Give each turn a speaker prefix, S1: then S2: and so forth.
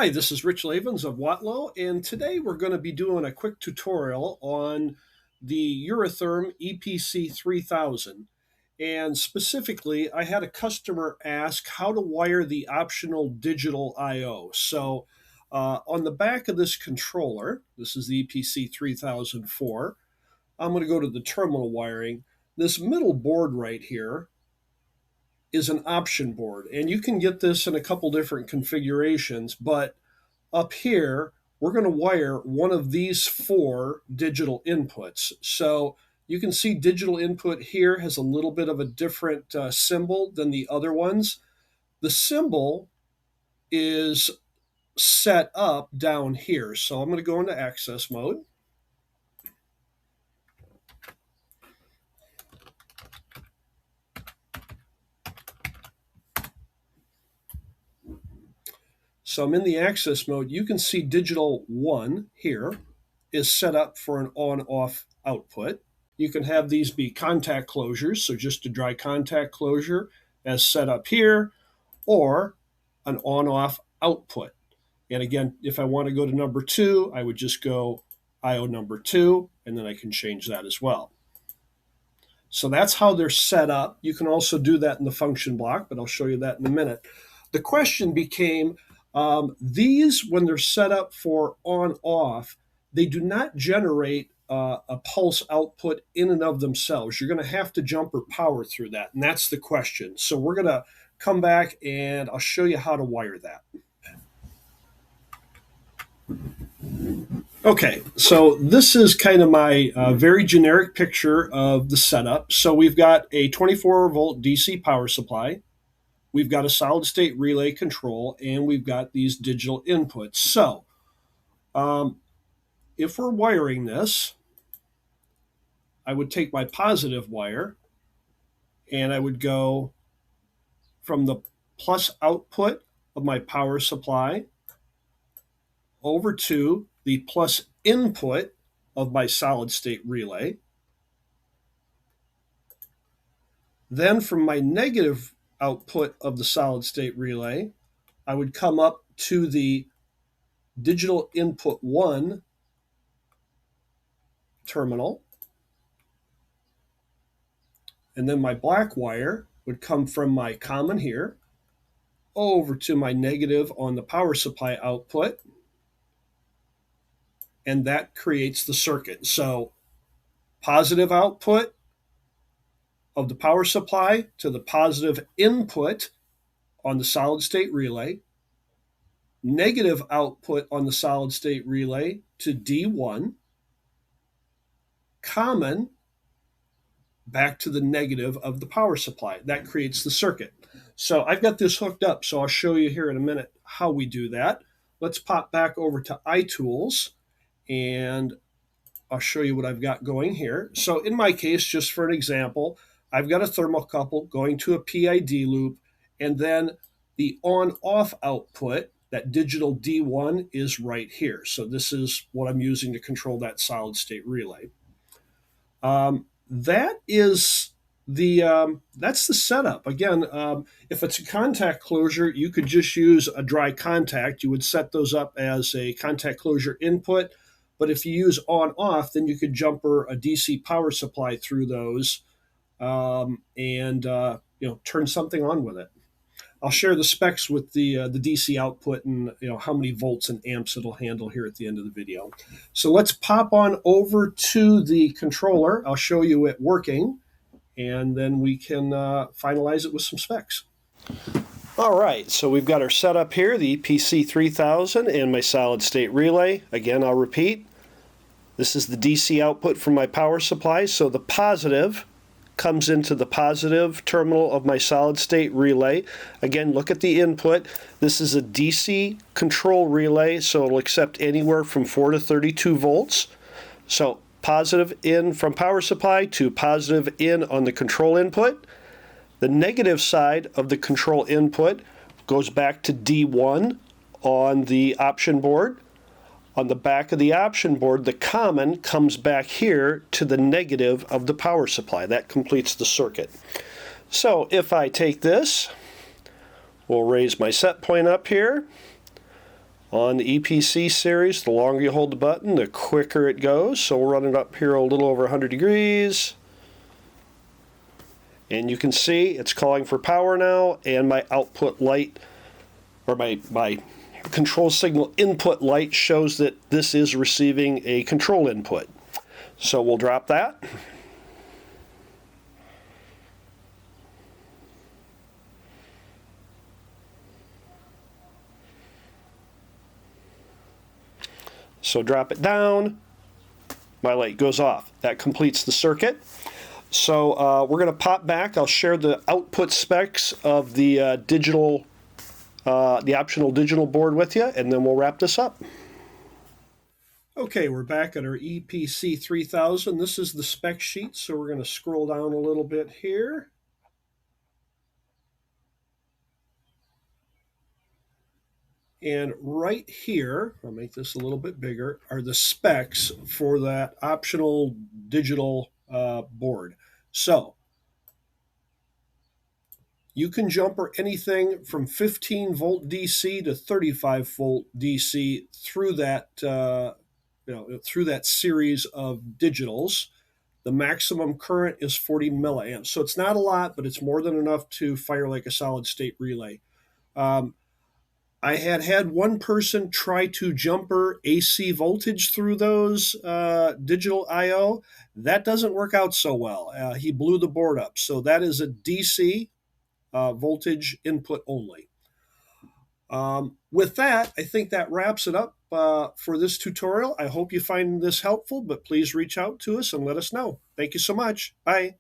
S1: Hi, this is Rich Lavens of Watlow, and today we're going to be doing a quick tutorial on the Eurotherm EPC3000. And specifically, I had a customer ask how to wire the optional digital I/O. So on the back of this controller, this is the EPC3004, I'm going to go to the terminal wiring. This middle board right here is an option board, and you can get this in a couple different configurations, but up here we're going to wire one of these four digital inputs. So you can see digital input here has a little bit of a different symbol than the other ones. The symbol is set up down here, so I'm going to go into access mode. So I'm in the access mode. You can see digital 1 here is set up for an on-off output. You can have these be contact closures, so just a dry contact closure as set up here, or an on-off output. And again, if I want to go to number 2, I would just go IO number 2, and then I can change that as well. So that's how they're set up. You can also do that in the function block, but I'll show you that in a minute. The question became, these, when they're set up for on-off, they do not generate a pulse output in and of themselves. You're going to have to jumper power through that, and that's the question. So we're going to come back, and I'll show you how to wire that. Okay, so this is kind of my very generic picture of the setup. So we've got a 24-volt DC power supply. We've got a solid-state relay control, and we've got these digital inputs. So if we're wiring this, I would take my positive wire, and I would go from the plus output of my power supply over to the plus input of my solid-state relay. Then from my negative output of the solid-state relay, I would come up to the digital input 1 terminal, and then my black wire would come from my common here over to my negative on the power supply output, and that creates the circuit. So positive output of the power supply to the positive input on the solid-state relay, negative output on the solid-state relay to D1, common back to the negative of the power supply. That creates the circuit. So I've got this hooked up, so I'll show you here in a minute how we do that. Let's pop back over to iTools, and I'll show you what I've got going here. So in my case, just for an example, I've got a thermocouple going to a PID loop, and then the on-off output, that digital D1, is right here. So this is what I'm using to control that solid-state relay. That is that's the setup. Again, if it's a contact closure, you could just use a dry contact. You would set those up as a contact closure input. But if you use on-off, then you could jumper a DC power supply through those and turn something on with it. I'll share the specs with the DC output and how many volts and amps it'll handle here at the end of the video. So let's pop on over to the controller. I'll show you it working, and then we can finalize it with some specs. All right, so we've got our setup here, the EPC3000 and my solid-state relay. Again, I'll repeat. This is the DC output from my power supply, so the positive comes into the positive terminal of my solid-state relay. Again, look at the input. This is a DC control relay, so it'll accept anywhere from 4 to 32 volts. So positive in from power supply to positive in on the control input. The negative side of the control input goes back to D1 on the option board. On the back of the option board, the common comes back here to the negative of the power supply. That completes the circuit. So if I take this, we'll raise my set point up here. On the EPC series, the longer you hold the button, the quicker it goes. So we'll run it up here a little over 100 degrees. And you can see it's calling for power now, and my output light, or my control signal input light, shows that this is receiving a control input. So we'll drop that. So drop it down, my light goes off. That completes the circuit. So we're going to pop back. I'll share the output specs of the the optional digital board with you, and then we'll wrap this up. Okay, we're back at our EPC3000. This is the spec sheet, so we're going to scroll down a little bit here. And right here, I'll make this a little bit bigger, are the specs for that optional digital board. So you can jumper anything from 15 volt DC to 35 volt DC through that through that series of digitals. The maximum current is 40 milliamps, so it's not a lot, but it's more than enough to fire like a solid state relay. I had one person try to jumper AC voltage through those digital I/O. That doesn't work out so well. He blew the board up. So that is a DC voltage input only. With that, I think that wraps it up for this tutorial. I hope you find this helpful, but please reach out to us and let us know. Thank you so much. Bye.